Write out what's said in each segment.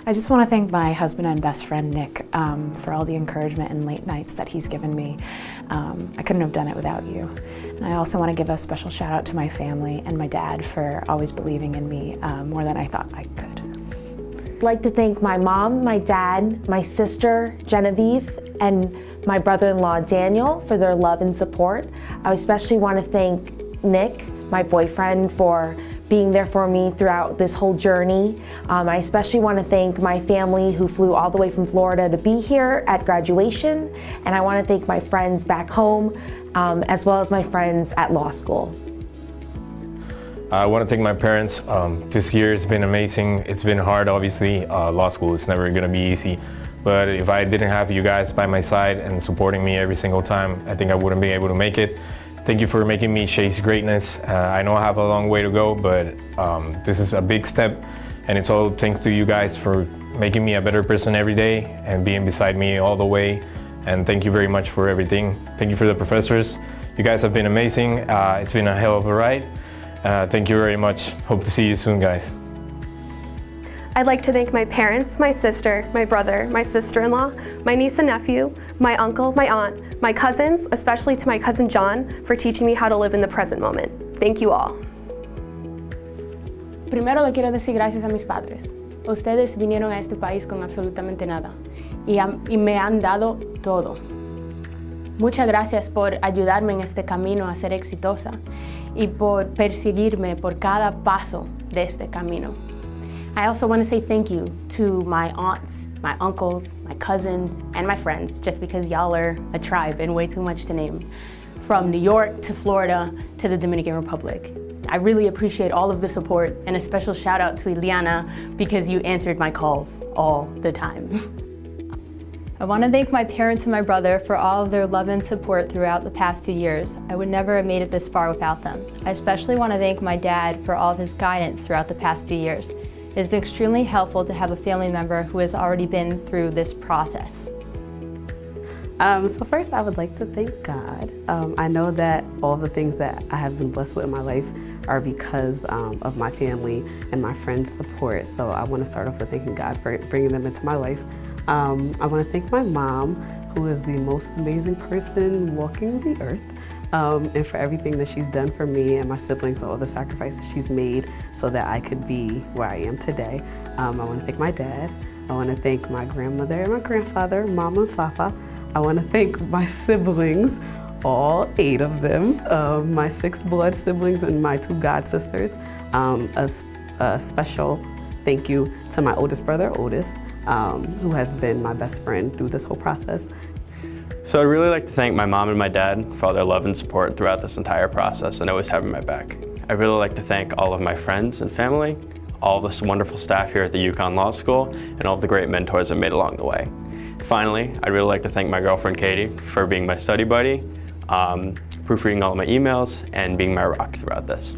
I just want to thank my husband and best friend, Nick, for all the encouragement and late nights that he's given me. I couldn't have done it without you. And I also want to give a special shout out to my family and my dad for always believing in me more than I thought I could. I'd like to thank my mom, my dad, my sister, Genevieve, and my brother-in-law, Daniel, for their love and support. I especially want to thank Nick, my boyfriend, for being there for me throughout this whole journey. I especially want to thank my family who flew all the way from Florida to be here at graduation. And I want to thank my friends back home, as well as my friends at law school. I want to thank my parents. This year has been amazing. It's been hard, obviously. Law school is never going to be easy. But if I didn't have you guys by my side and supporting me every single time, I think I wouldn't be able to make it. Thank you for making me chase greatness. I know I have a long way to go, but this is a big step, and it's all thanks to you guys for making me a better person every day and being beside me all the way. And thank you very much for everything. Thank you for the professors. You guys have been amazing. It's been a hell of a ride. Thank you very much. Hope to see you soon, guys. I'd like to thank my parents, my sister, my brother, my sister-in-law, my niece and nephew, my uncle, my aunt, my cousins, especially to my cousin John, for teaching me how to live in the present moment. Thank you all. Primero le quiero decir gracias a mis padres. Ustedes vinieron a este país con absolutamente nada y me han dado todo. Muchas gracias por ayudarme en este camino a ser exitosa y por perseguirme por cada paso de este camino. I also want to say thank you to my aunts, my uncles, my cousins, and my friends, just because y'all are a tribe and way too much to name. From New York to Florida to the Dominican Republic. I really appreciate all of the support, and a special shout out to Ileana because you answered my calls all the time. I want to thank my parents and my brother for all of their love and support throughout the past few years. I would never have made it this far without them. I especially want to thank my dad for all of his guidance throughout the past few years. It has been extremely helpful to have a family member who has already been through this process. So first I would like to thank God. I know that all the things that I have been blessed with in my life are because of my family and my friends' support. So I want to start off with thanking God for bringing them into my life. I want to thank my mom, who is the most amazing person walking the earth. And for everything that she's done for me and my siblings, all the sacrifices she's made so that I could be where I am today. I want to thank my dad. I want to thank my grandmother and my grandfather, Mama and Fafa. I want to thank my siblings, all 8 of them, my 6 blood siblings and my 2 god sisters. A special thank you to my oldest brother, Otis, who has been my best friend through this whole process. So I'd really like to thank my mom and my dad for all their love and support throughout this entire process and always having my back. I'd really like to thank all of my friends and family, all of this wonderful staff here at the UConn Law School, and all of the great mentors I've made along the way. Finally, I'd really like to thank my girlfriend Katie for being my study buddy, proofreading all of my emails, and being my rock throughout this.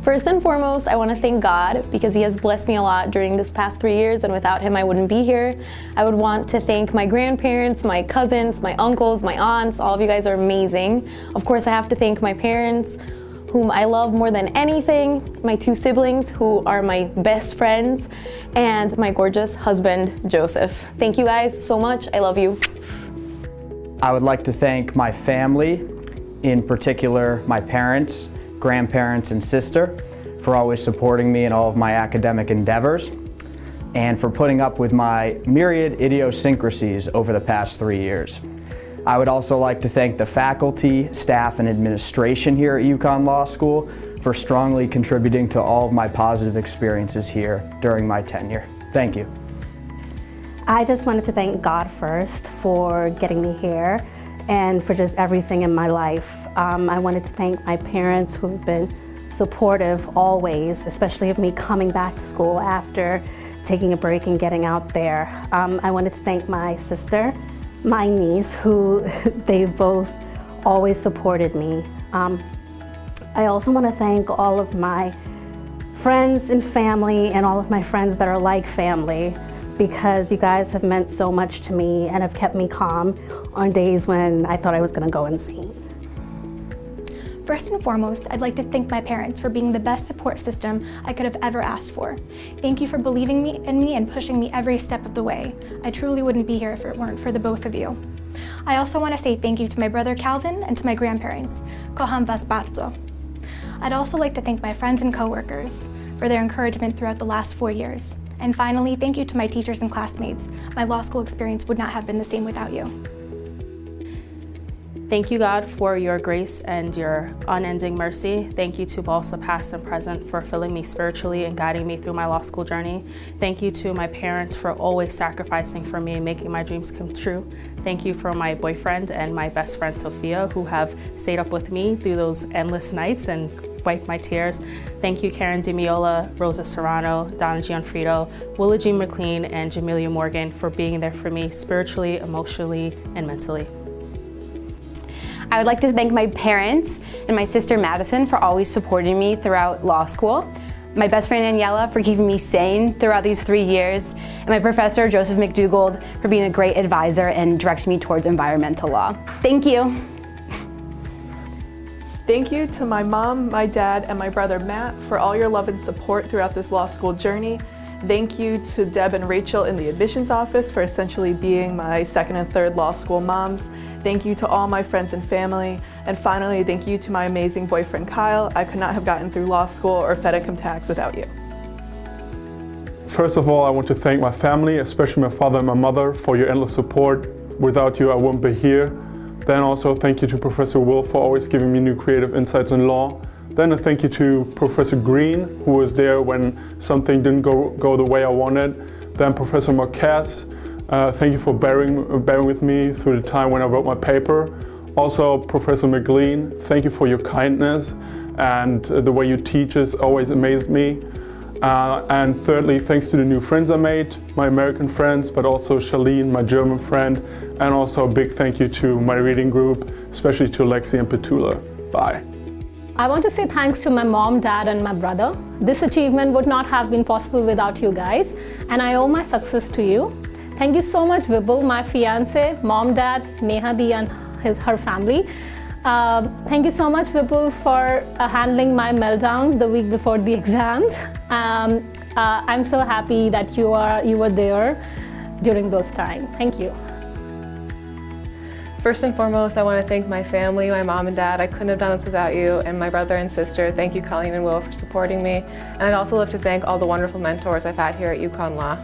First and foremost, I want to thank God because He has blessed me a lot during this past 3 years, and without Him I wouldn't be here. I would want to thank my grandparents, my cousins, my uncles, my aunts. All of you guys are amazing. Of course, I have to thank my parents, whom I love more than anything, my 2 siblings who are my best friends, and my gorgeous husband, Joseph. Thank you guys so much. I love you. I would like to thank my family, in particular my parents, grandparents, and sister, for always supporting me in all of my academic endeavors, and for putting up with my myriad idiosyncrasies over the past 3 years. I would also like to thank the faculty, staff, and administration here at UConn Law School for strongly contributing to all of my positive experiences here during my tenure. Thank you. I just wanted to thank God first for getting me here and for just everything in my life. I wanted to thank my parents who've been supportive always, especially of me coming back to school after taking a break and getting out there. I wanted to thank my sister, my niece, who they've both always supported me. I also want to thank all of my friends and family and all of my friends that are like family, because you guys have meant so much to me and have kept me calm on days when I thought I was going to go insane. First and foremost, I'd like to thank my parents for being the best support system I could have ever asked for. Thank you for believing in me and pushing me every step of the way. I truly wouldn't be here if it weren't for the both of you. I also want to say thank you to my brother Calvin and to my grandparents. Kocham was bardzo. I'd also like to thank my friends and coworkers for their encouragement throughout the last 4 years. And finally, thank you to my teachers and classmates. My law school experience would not have been the same without you. Thank you, God, for your grace and your unending mercy. Thank you to Balsa, past and present, for filling me spiritually and guiding me through my law school journey. Thank you to my parents for always sacrificing for me and making my dreams come true. Thank you for my boyfriend and my best friend, Sophia, who have stayed up with me through those endless nights and wiped my tears. Thank you, Karen DiMiola, Rosa Serrano, Donna Gianfrido, Willa Jean McLean, and Jamelia Morgan for being there for me spiritually, emotionally, and mentally. I would like to thank my parents and my sister Madison for always supporting me throughout law school, my best friend Daniela for keeping me sane throughout these 3 years, and my professor Joseph McDougald for being a great advisor and directing me towards environmental law. Thank you. Thank you to my mom, my dad, and my brother Matt for all your love and support throughout this law school journey. Thank you to Deb and Rachel in the admissions office for essentially being my second and third law school moms. Thank you to all my friends and family. And finally, thank you to my amazing boyfriend, Kyle. I could not have gotten through law school or Fed Income Tax without you. First of all, I want to thank my family, especially my father and my mother, for your endless support. Without you, I wouldn't be here. Then also thank you to Professor Will for always giving me new creative insights in law. Then a thank you to Professor Green, who was there when something didn't go the way I wanted. Then Professor Marquez, thank you for bearing with me through the time when I wrote my paper. Also, Professor McLean, thank you for your kindness and the way you teach us always amazed me. And thirdly, thanks to the new friends I made, my American friends, but also Charlene, my German friend, and also a big thank you to my reading group, especially to Lexi and Petula. Bye. I want to say thanks to my mom, dad, and my brother. This achievement would not have been possible without you guys, and I owe my success to you. Thank you so much, Vibble, my fiance, mom, dad, Nehadi, and her family. Thank you so much, Vibble, for handling my meltdowns the week before the exams. I'm so happy that you were there during those times. Thank you. First and foremost, I want to thank my family, my mom and dad. I couldn't have done this without you, and my brother and sister. Thank you, Colleen and Will, for supporting me. And I'd also love to thank all the wonderful mentors I've had here at UConn Law.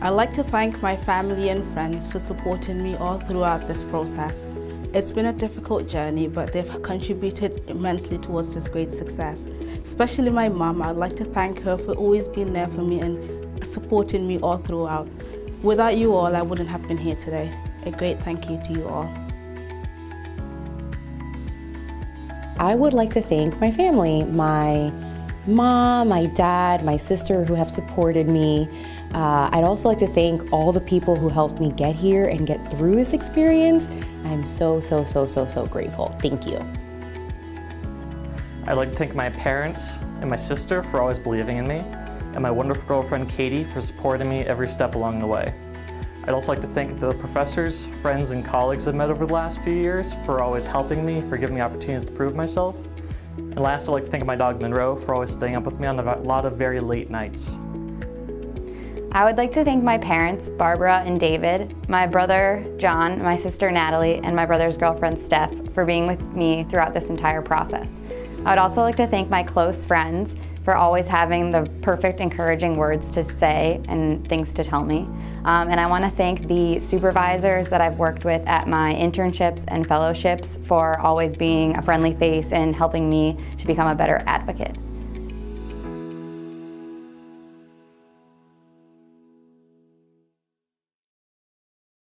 I'd like to thank my family and friends for supporting me all throughout this process. It's been a difficult journey, but they've contributed immensely towards this great success. Especially my mom, I'd like to thank her for always being there for me and supporting me all throughout. Without you all, I wouldn't have been here today. A great thank you to you all. I would like to thank my family, my mom, my dad, my sister who have supported me. I'd also like to thank all the people who helped me get here and get through this experience. I'm so grateful. Thank you. I'd like to thank my parents and my sister for always believing in me, and my wonderful girlfriend Katie for supporting me every step along the way. I'd also like to thank the professors, friends, and colleagues I've met over the last few years for always helping me, for giving me opportunities to prove myself. And last, I'd like to thank my dog Monroe for always staying up with me on a lot of very late nights. I would like to thank my parents, Barbara and David, my brother, John, my sister, Natalie, and my brother's girlfriend, Steph, for being with me throughout this entire process. I would also like to thank my close friends for always having the perfect, encouraging words to say and things to tell me. And I want to thank the supervisors that I've worked with at my internships and fellowships for always being a friendly face and helping me to become a better advocate.